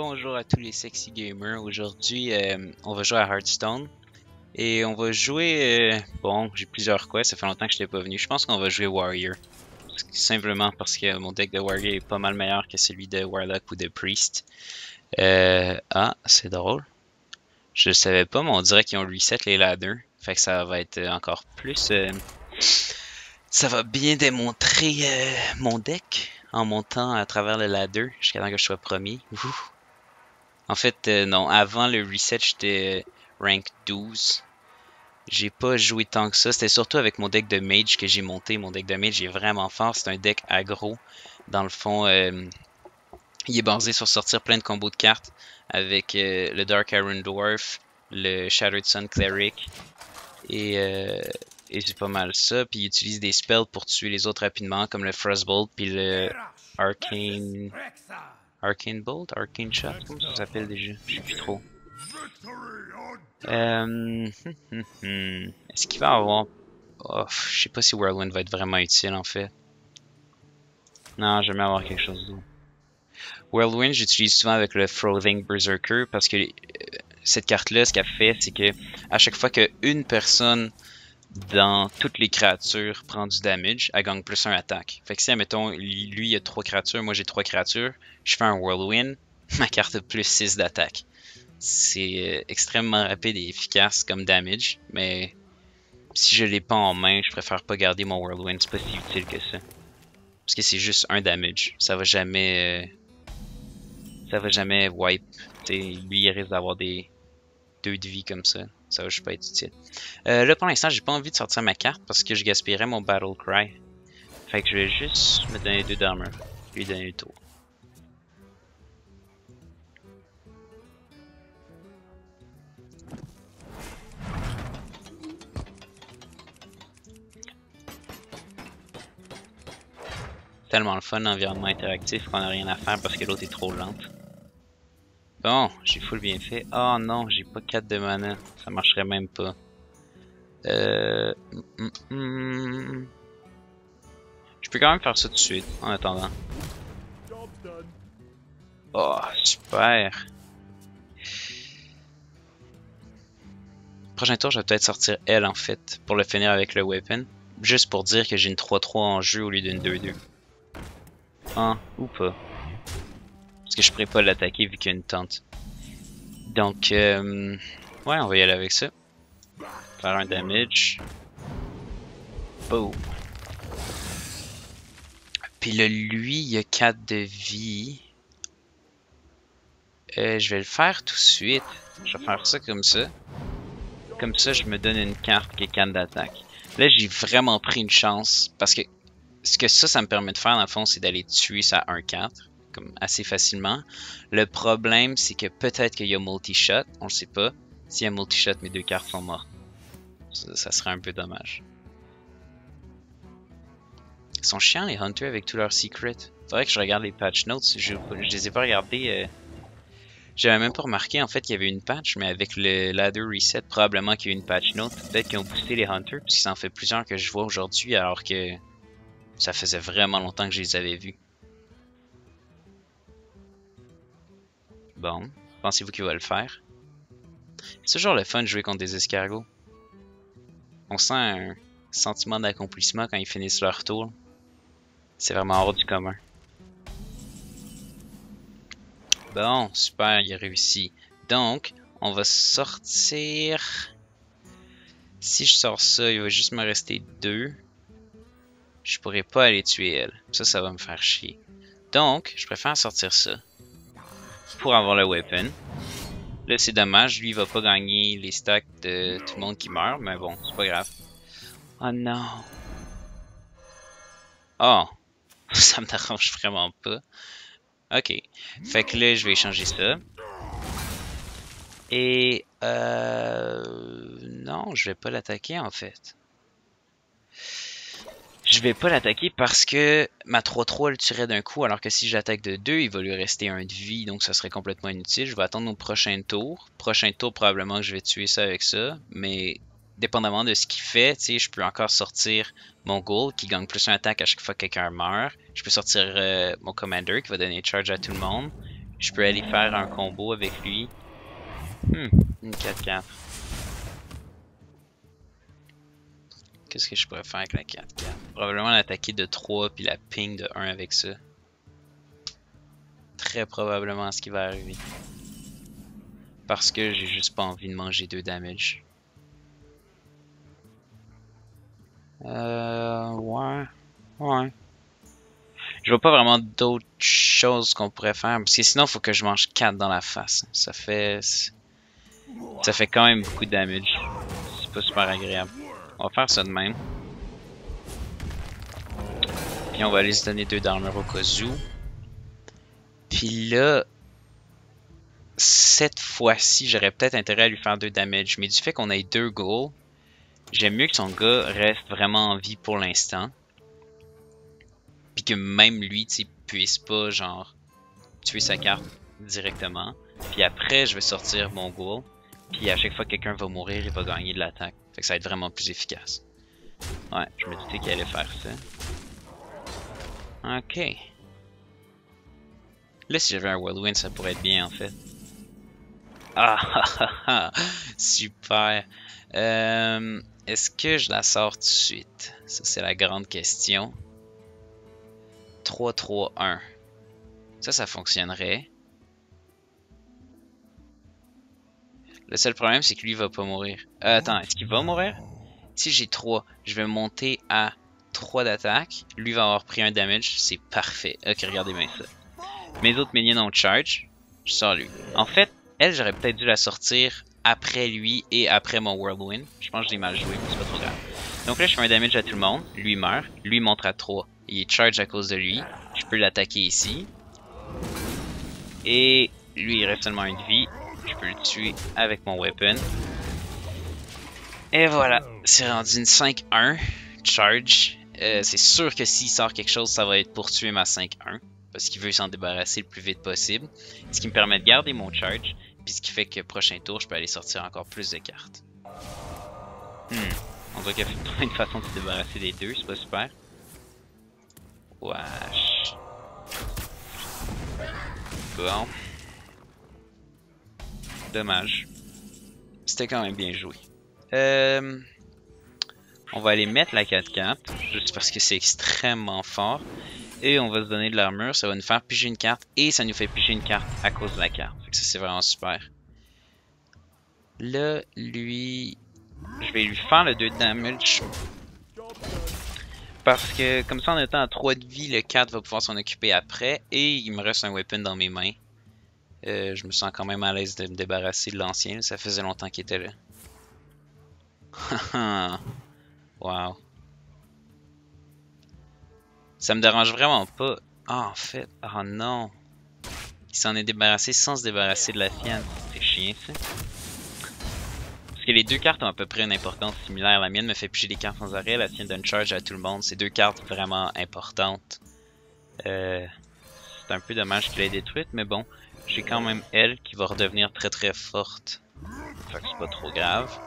Bonjour à tous les sexy gamers. Aujourd'hui, on va jouer à Hearthstone. Et on va jouer... bon, j'ai plusieurs quests, ça fait longtemps que je n'étais pas venu. Je pense qu'on va jouer Warrior. Simplement parce que mon deck de Warrior est pas mal meilleur que celui de Warlock ou de Priest. Ah, c'est drôle. Je le savais pas, mais on dirait qu'ils ont reset les ladders. Fait que ça va être encore plus... ça va bien démontrer mon deck en montant à travers le ladder jusqu'à temps que je sois premier. Ouh. En fait, non, avant le reset, j'étais rank 12. J'ai pas joué tant que ça. C'était surtout avec mon deck de mage que j'ai monté. Mon deck de mage est vraiment fort. C'est un deck aggro. Dans le fond, il est basé sur sortir plein de combos de cartes avec le Dark Iron Dwarf, le Shattered Sun Cleric et c'est pas mal ça. Puis il utilise des spells pour tuer les autres rapidement, comme le Frostbolt puis le Arcane... Arcane Bolt? Arcane Shot? Comment ça s'appelle déjà? Je sais plus trop. Est-ce qu'il va avoir... Oh, je sais pas si Whirlwind va être vraiment utile en fait. Non, je vais avoir quelque chose d'autre. Whirlwind, j'utilise souvent avec le Frothing Berserker parce que cette carte-là, ce qu'elle fait, c'est que à chaque fois qu'une personne dans toutes les créatures prend du damage, elle gagne plus 1 attaque. Fait que si, admettons, lui il a 3 créatures, moi j'ai 3 créatures, je fais un Whirlwind, ma carte a plus 6 d'attaque. C'est extrêmement rapide et efficace comme damage, mais si je l'ai pas en main, je préfère pas garder mon Whirlwind, c'est pas si utile que ça. Parce que c'est juste un damage, ça va jamais wipe. T'sais, lui il risque d'avoir des 2 de vie comme ça. Ça va juste pas être utile. Là, pour l'instant, j'ai pas envie de sortir ma carte parce que je gaspillerais mon Battle Cry. Fait que je vais juste me donner 2 d'armure. Lui donner le tour. Tellement le fun, l'environnement interactif, qu'on a rien à faire parce que l'autre est trop lente. Bon, j'ai full bien fait. Oh non, j'ai pas 4 de mana. Ça marcherait même pas. Je peux quand même faire ça tout de suite, en attendant. Oh, super. Prochain tour, je vais peut-être sortir elle, en fait, pour le finir avec le weapon. Juste pour dire que j'ai une 3-3 en jeu au lieu d'une 2-2. Ah, ou pas. Parce que je pourrais pas l'attaquer vu qu'il y a une tente. Donc, ouais, on va y aller avec ça. Faire un damage. Boom. Puis là, lui, il a 4 de vie. Je vais le faire tout de suite. Je vais faire ça comme ça. Comme ça, je me donne une carte qui est 4 d'attaque. Là, j'ai vraiment pris une chance. Parce que ce que ça me permet de faire, dans le fond, c'est d'aller tuer ça 1-4. Comme assez facilement. Le problème, c'est que peut-être qu'il y a multi-shot. On le sait pas. S'il y a multi-shot, mes 2 cartes sont mortes. Ça serait un peu dommage. Ils sont chiants les Hunters avec tous leurs secrets. Faudrait que je regarde les patch notes. Je les ai pas regardés. J'avais même pas remarqué en fait qu'il y avait une patch, mais avec le ladder reset, probablement qu'il y a eu une patch note. Peut-être qu'ils ont boosté les Hunters, parce qu'il s'en fait plusieurs que je vois aujourd'hui, alors que ça faisait vraiment longtemps que je les avais vus. Bon, pensez-vous qu'il va le faire? C'est toujours le fun de jouer contre des escargots. On sent un sentiment d'accomplissement quand ils finissent leur tour. C'est vraiment hors du commun. Bon, super, il a réussi. Donc, on va sortir... Si je sors ça, il va juste me rester 2. Je pourrais pas aller tuer elle. Ça va me faire chier. Donc, je préfère sortir ça. Pour avoir le weapon. Là, c'est dommage. Lui, il va pas gagner les stacks de tout le monde qui meurt. Mais bon, c'est pas grave. Oh non. Oh. Ça me dérange vraiment pas. Ok. Fait que là, je vais échanger ça. Et non, je vais pas l'attaquer en fait. Je vais pas l'attaquer parce que ma 3-3 le tuerait d'un coup, alors que si j'attaque de 2, il va lui rester 1 de vie, donc ça serait complètement inutile. Je vais attendre au prochain tour. Prochain tour, probablement que je vais tuer ça avec ça, mais dépendamment de ce qu'il fait, tu sais, je peux encore sortir mon Ghoul qui gagne plus 1 attaque à chaque fois que quelqu'un meurt. Je peux sortir mon Commander qui va donner charge à tout le monde. Je peux aller faire un combo avec lui. Une 4-4. Qu'est-ce que je pourrais faire avec la 4-4? Probablement l'attaquer de 3 puis la ping de 1 avec ça. Très probablement ce qui va arriver. Parce que j'ai juste pas envie de manger 2 damage. Ouais. Ouais. Je vois pas vraiment d'autres choses qu'on pourrait faire. Parce que sinon, il faut que je mange 4 dans la face. Ça fait quand même beaucoup de damage. C'est pas super agréable. On va faire ça de même. Puis on va aller se donner 2 d'armure au cas où. Puis là, cette fois-ci, j'aurais peut-être intérêt à lui faire 2 damage. Mais du fait qu'on ait 2 goals, j'aime mieux que son gars reste vraiment en vie pour l'instant. Puis que même lui, tu sais, puisse pas, genre, tuer sa carte directement. Puis après, je vais sortir mon goal. Puis à chaque fois que quelqu'un va mourir, il va gagner de l'attaque. Fait que ça va être vraiment plus efficace. Ouais, je me doutais qu'il allait faire ça. Ok. Là, si j'avais un Whirlwind, ça pourrait être bien, en fait. Ah, super. Est-ce que je la sors tout de suite? Ça, c'est la grande question. 3-3-1. Ça fonctionnerait. Le seul problème, c'est que lui, il va pas mourir. Attends, est-ce qu'il va mourir? Si j'ai 3, je vais monter à 3 d'attaque. Lui va avoir pris un damage. C'est parfait. Ok, regardez bien ça. Mes autres minions ont charge. Je sors lui. En fait, elle, j'aurais peut-être dû la sortir après lui et après mon Whirlwind. Je pense que je l'ai mal joué, mais c'est pas trop grave. Donc là, je fais un damage à tout le monde. Lui meurt. Lui monte à 3. Il est charge à cause de lui. Je peux l'attaquer ici. Et lui, il reste seulement une vie. Je peux le tuer avec mon weapon. Et voilà, c'est rendu une 5-1 charge. C'est sûr que s'il sort quelque chose, ça va être pour tuer ma 5-1. Parce qu'il veut s'en débarrasser le plus vite possible. Ce qui me permet de garder mon charge. Puis ce qui fait que prochain tour, je peux aller sortir encore plus de cartes. On voit qu'il y a une façon de se débarrasser des deux, c'est pas super. Wesh. Bon. Dommage. C'était quand même bien joué. On va aller mettre la 4-4, juste parce que c'est extrêmement fort. Et on va se donner de l'armure, ça va nous faire piger une carte. Et ça nous fait piger une carte à cause de la carte. Fait que ça c'est vraiment super. Là, lui... Je vais lui faire le 2 damage. Parce que comme ça en étant à 3 de vie, le 4 va pouvoir s'en occuper après. Et il me reste un weapon dans mes mains. Je me sens quand même à l'aise de me débarrasser de l'ancien. Ça faisait longtemps qu'il était là. Wow. Ça me dérange vraiment pas. Ah, en fait. Oh non. Il s'en est débarrassé sans se débarrasser de la sienne. C'est chiant ça. Parce que les deux cartes ont à peu près une importance similaire. La mienne me fait piger des cartes sans arrêt. La sienne donne charge à tout le monde. C'est deux cartes vraiment importantes. C'est un peu dommage qu'il ait détruite. Mais bon. J'ai quand même elle qui va redevenir très très forte. Fait que c'est pas trop grave.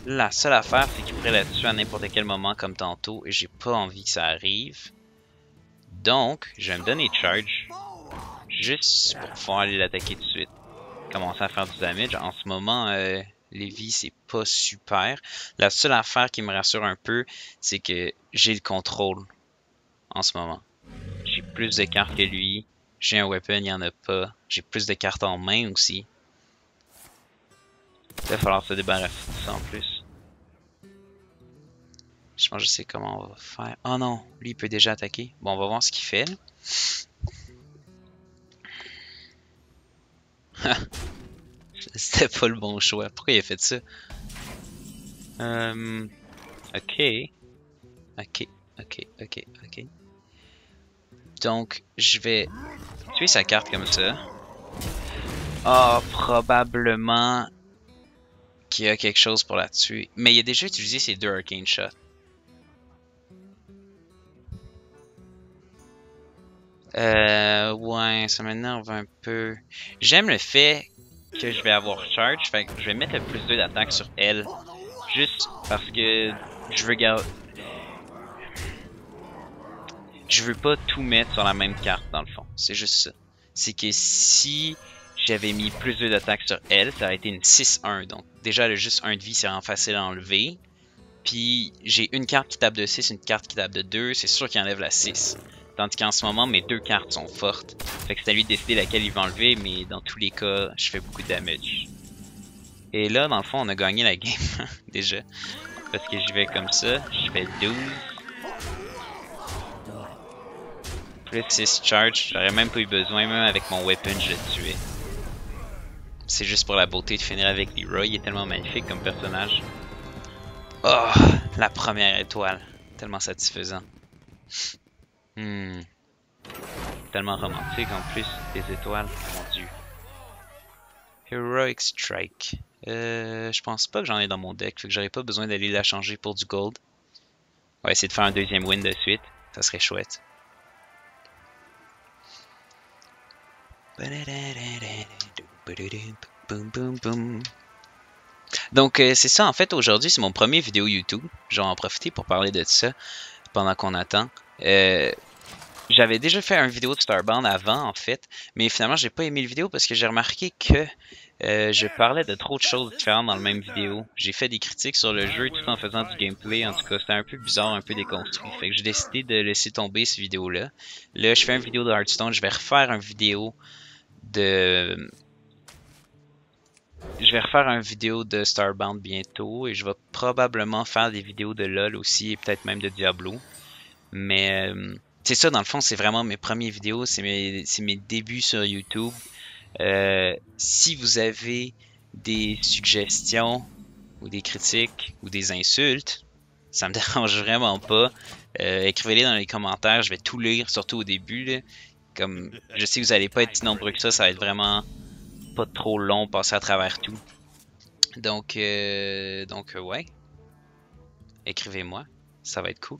La seule affaire, c'est qu'il pourrait la tuer à n'importe quel moment comme tantôt. Et j'ai pas envie que ça arrive. Donc, je vais me donner charge. Juste pour pouvoir aller l'attaquer tout de suite. Commencer à faire du damage. En ce moment, les vies, c'est pas super. La seule affaire qui me rassure un peu, c'est que j'ai le contrôle. En ce moment. J'ai plus de cartes que lui. J'ai un weapon, il y en a pas. J'ai plus de cartes en main aussi. Il va falloir se débarrasser de ça en plus. Je pense que je sais comment on va faire. Oh non, lui il peut déjà attaquer. Bon, on va voir ce qu'il fait. C'était pas le bon choix. Pourquoi il a fait ça? Ok. Donc, je vais tuer sa carte comme ça. Ah, probablement qu'il y a quelque chose pour la tuer. Mais il a déjà utilisé ses deux Arcane Shots. Ouais, ça m'énerve un peu. J'aime le fait que je vais avoir charge, fait que je vais mettre le plus 2 d'attaque sur elle. Juste parce que je veux garder... Je veux pas tout mettre sur la même carte dans le fond, c'est juste ça. c'est que si j'avais mis plus 2 d'attaque sur elle, ça aurait été une 6-1. Donc déjà, elle a juste 1 de vie, c'est vraiment facile à enlever. Puis j'ai une carte qui tape de 6, une carte qui tape de 2, c'est sûr qu'il enlève la 6. Tandis qu'en ce moment, mes 2 cartes sont fortes. Fait que c'est à lui de décider laquelle il va enlever, mais dans tous les cas, je fais beaucoup de damage. Et là, dans le fond, on a gagné la game, déjà. Parce que j'y vais comme ça, je fais 12. Plus 6 charge, j'aurais même pas eu besoin, même avec mon weapon, je le tuais. C'est juste pour la beauté de finir avec Leroy, il est tellement magnifique comme personnage. Oh, la première étoile, tellement satisfaisant. Tellement romantique en plus, des étoiles, mon dieu. Heroic Strike. Je pense pas que j'en ai dans mon deck, fait que j'aurais pas besoin d'aller la changer pour du gold. On va essayer de faire un deuxième win de suite, ça serait chouette. Donc c'est ça, en fait aujourd'hui c'est mon premier vidéo YouTube. Je vais en profiter pour parler de ça pendant qu'on attend. J'avais déjà fait une vidéo de Starbound avant en fait, mais finalement j'ai pas aimé la vidéo parce que j'ai remarqué que je parlais de trop de choses différentes dans la même vidéo. J'ai fait des critiques sur le jeu tout en faisant du gameplay, en tout cas c'était un peu bizarre, un peu déconstruit. Fait que j'ai décidé de laisser tomber cette vidéo-là. Là je fais une vidéo de Hearthstone, je vais refaire une vidéo de... Je vais refaire une vidéo de Starbound bientôt et je vais probablement faire des vidéos de LoL aussi et peut-être même de Diablo. Mais c'est ça dans le fond, c'est vraiment mes premières vidéos, c'est mes débuts sur YouTube. Si vous avez des suggestions ou des critiques ou des insultes, ça me dérange vraiment pas. Écrivez-les dans les commentaires, je vais tout lire, surtout au début. Là. Comme je sais que vous n'allez pas être si nombreux que ça va être vraiment pas trop long, passer à travers tout. Donc ouais, écrivez-moi, ça va être cool.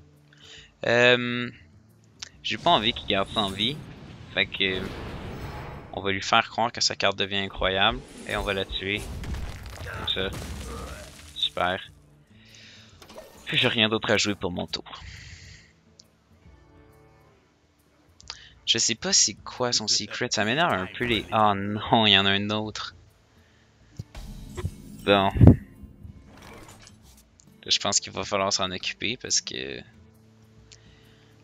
J'ai pas envie qu'il garde ça en vie, fait que on va lui faire croire que sa carte devient incroyable et on va la tuer. Comme ça. Super. Puis j'ai rien d'autre à jouer pour mon tour. Je sais pas c'est quoi son secret, ça m'énerve un peu les... Oh non, il y en a un autre. Bon. Je pense qu'il va falloir s'en occuper parce que...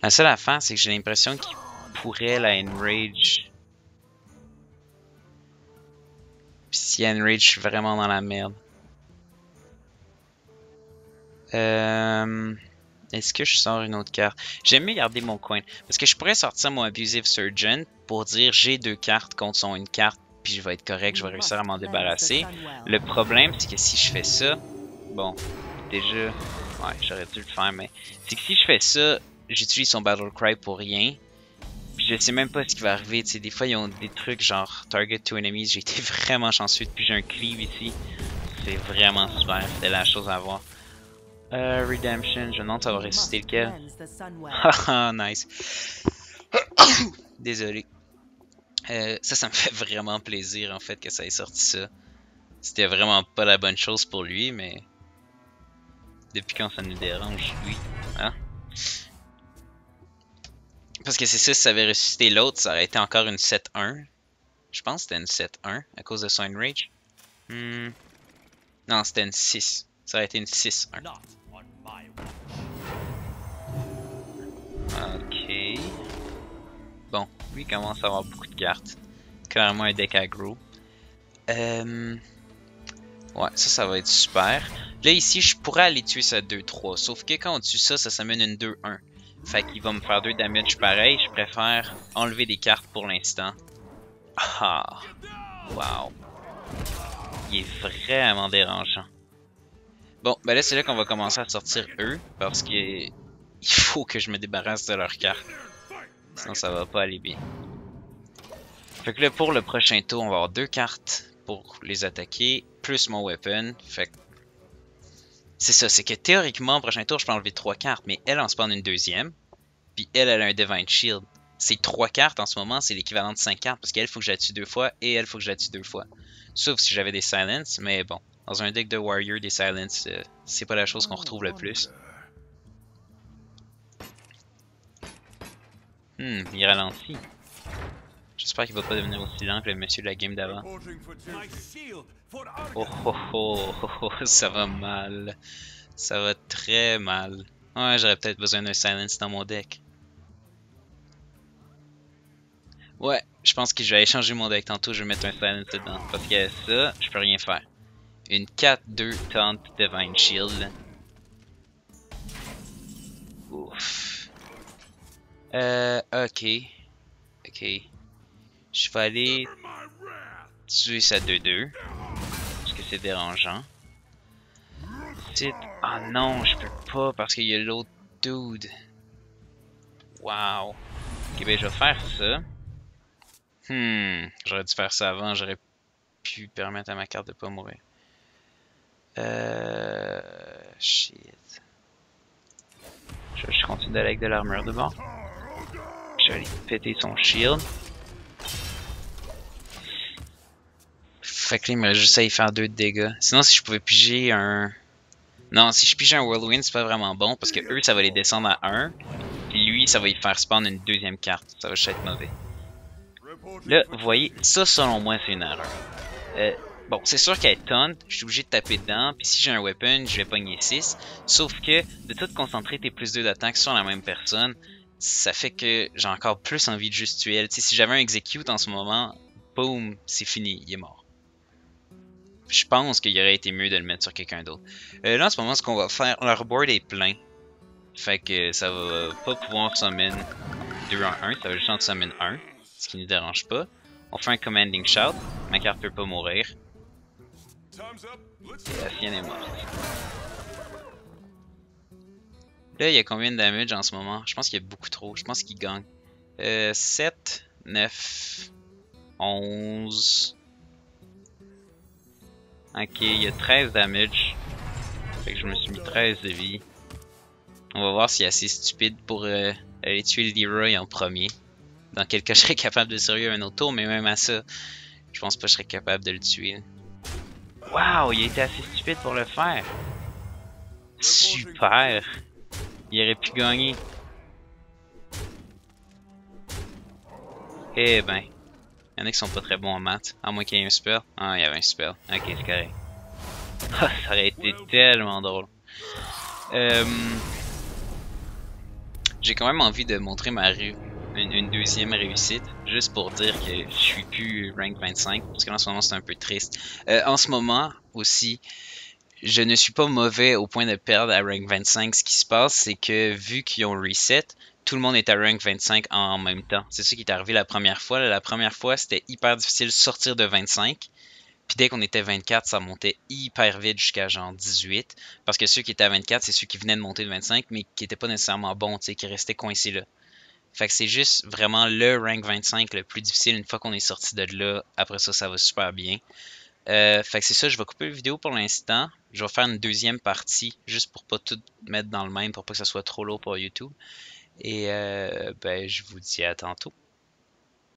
La seule affaire, c'est que j'ai l'impression qu'il pourrait la enrage. Puis si enrage, je suis vraiment dans la merde. Est-ce que je sors une autre carte? J'aime mieux garder mon coin. Parce que je pourrais sortir mon Abusive Surgeon pour dire j'ai 2 cartes contre son une carte. Puis je vais être correct, je vais réussir à m'en débarrasser. Le problème, c'est que si je fais ça... Bon, déjà... Ouais, j'aurais dû le faire, mais... C'est que si je fais ça, j'utilise son Battle Cry pour rien. Puis je sais même pas ce qui va arriver. Tu sais, des fois, ils ont des trucs genre Target to Enemies. J'ai été vraiment chanceux depuis j'ai un cleave ici. C'est vraiment super. C'était la chose à voir. Redemption, je me demande ça va ressusciter lequel. Haha, nice. Désolé. Ça me fait vraiment plaisir en fait que ça ait sorti ça. C'était vraiment pas la bonne chose pour lui, mais... Depuis quand ça nous dérange, lui? Hein? Parce que c'est ça, si ça avait ressuscité l'autre, ça aurait été encore une 7-1. Je pense que c'était une 7-1 à cause de son enrage. Non, c'était une 6. Ça aurait été une 6-1. Ok. Bon, lui commence à avoir beaucoup de cartes. Clairement un deck aggro. Ouais, ça va être super. Là ici, je pourrais aller tuer sa 2-3. Sauf que quand on tue ça, ça s'amène une 2-1. Fait qu'il va me faire 2 damage pareil. Je préfère enlever des cartes pour l'instant. Ah! Wow! Il est vraiment dérangeant. Bon, ben là c'est là qu'on va commencer à sortir eux. Parce que il faut que je me débarrasse de leurs cartes. Sinon ça va pas aller bien. Fait que là pour le prochain tour, on va avoir 2 cartes pour les attaquer. Plus mon weapon. Fait que... C'est ça, c'est que théoriquement, au prochain tour, je peux enlever 3 cartes. Mais elle en spawn une deuxième. Puis elle a un Divine Shield. Ces 3 cartes en ce moment, c'est l'équivalent de 5 cartes. Parce qu'elle, faut que je la tue 2 fois. Et elle, faut que je la tue 2 fois. Sauf si j'avais des Silence. Mais bon, dans un deck de Warrior, des Silence, c'est pas la chose qu'on retrouve le plus. Il ralentit. J'espère qu'il va pas devenir aussi lent que le monsieur de la game d'avant. Reporting for duty. Oh oh oh, oh oh, ça va mal. Ça va très mal. Ouais, j'aurais peut-être besoin d'un silence dans mon deck. Ouais, je pense que je vais aller changer mon deck tantôt, je vais mettre un silence dedans. Parce que ça, je peux rien faire. Une 4-2 taunt Divine Shield. Ouf. Ok. Ok. Je vais aller tuer sa 2-2. Parce que c'est dérangeant. Ah non, je peux pas parce qu'il y a l'autre dude. Wow. Ok, ben je vais faire ça. J'aurais dû faire ça avant, j'aurais pu permettre à ma carte de pas mourir. Shit. Je continue d'aller avec de l'armure de bord. Je vais aller péter son shield. Fait que là, il me reste juste à y faire 2 de dégâts. Sinon, si je pouvais piger un... Non, si je pige un Whirlwind, c'est pas vraiment bon parce que eux, ça va les descendre à 1. Puis lui, ça va y faire spawn une deuxième carte. Ça va juste être mauvais. Là, vous voyez, ça selon moi, c'est une erreur. Bon, c'est sûr qu'elle est taunt, je suis obligé de taper dedans, puis si j'ai un weapon, je vais pogner 6. Sauf que de tout concentrer tes plus 2 d'attaque sur la même personne, ça fait que j'ai encore plus envie de juste tuer elle. Tu sais, si j'avais un execute en ce moment, boum, c'est fini, il est mort. Je pense qu'il aurait été mieux de le mettre sur quelqu'un d'autre. Là, en ce moment, ce qu'on va faire, leur board est plein. Fait que ça va pas pouvoir summon 2 en 1, ça va juste en summon 1, ce qui ne dérange pas. On fait un commanding shout, ma carte peut pas mourir. Et la sienne est morte. Là, il y a combien de damage en ce moment? Je pense qu'il y a beaucoup trop, je pense qu'il gagne. 7, 9, 11... Ok, il y a 13 damage. Fait que je me suis mis 13 de vie. On va voir s'il est assez stupide pour aller tuer le Leroy en premier. Dans quel cas je serais capable de survivre un autre tour, mais même à ça, je pense pas que je serais capable de le tuer. Waouh, il a été assez stupide pour le faire. Super. Il aurait pu gagner. Eh ben. Il y en a qui sont pas très bons en maths. À moins qu'il y ait un spell. Ah, il y avait un spell. Ok, c'est correct. Ça aurait été tellement drôle. J'ai quand même envie de montrer une deuxième réussite, juste pour dire que je suis plus rank 25, parce que en ce moment c'est un peu triste. En ce moment aussi, je ne suis pas mauvais au point de perdre à rank 25. Ce qui se passe, c'est que vu qu'ils ont reset, tout le monde est à rank 25 en même temps. C'est ça qui est arrivé la première fois. La première fois, c'était hyper difficile de sortir de 25. Puis dès qu'on était 24, ça montait hyper vite jusqu'à genre 18. Parce que ceux qui étaient à 24, c'est ceux qui venaient de monter de 25, mais qui n'étaient pas nécessairement bons, tu sais, qui restaient coincés là. Fait que c'est juste vraiment le rank 25 le plus difficile. Une fois qu'on est sorti de là, après ça, ça va super bien. Fait que c'est ça, je vais couper la vidéo pour l'instant. Je vais faire une deuxième partie, juste pour pas tout mettre dans le même, pour pas que ça soit trop lourd pour YouTube. Et ben, je vous dis à tantôt.